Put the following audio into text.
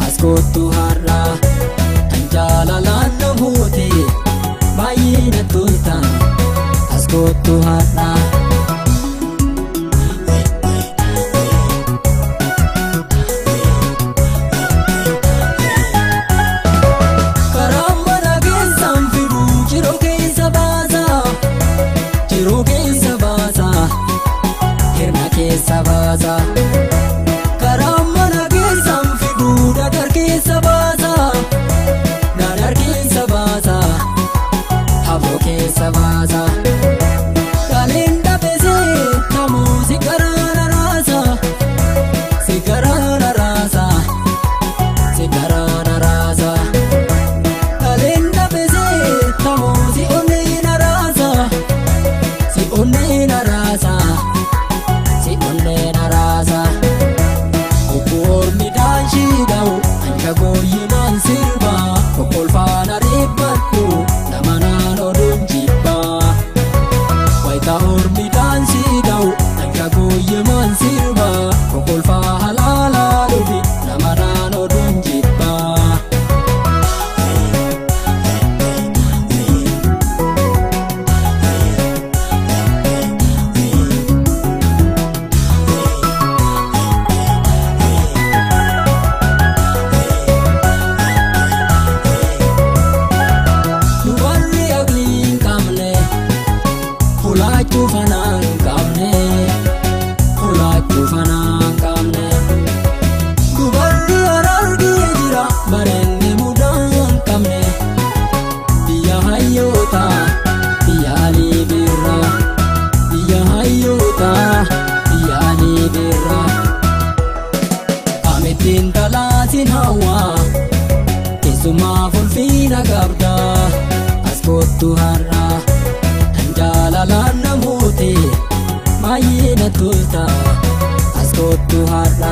Askottu har'a anjalalaan namooti baay'ee na tolta. Askottu har'a karaa mana keessaan fidu jiruu keessa baasa, jiruu keessa baasa, hirna keessa baasa. Sabasa kalinda bese tamu sigarana rasa, sigarana rasa, sigarana rasa. Kalinda bese tamu si onena rasa, si onena rasa, si onena rasa. Kokor mi danshi dau anja goyi man sirba, kokol fana ribatu namana nodunji. Ormi dansi dau anjagoye man sirba, kokolfa halala lubi namana nodun jibba. Dubarri agliin kamne Hulachu fanaan qabne, hulachu fanaan qabne. Dubarri arargee jira bareedne mudaan qabne. Biyya hayyoota biyya alii birra, biyya hayyoota biyya alii birra. Qamittiin talaatiin hawaa keessumaa fulfiina qabda. Askottu har'a jalalaan namooti baay'ee na tolta. Askottu har'a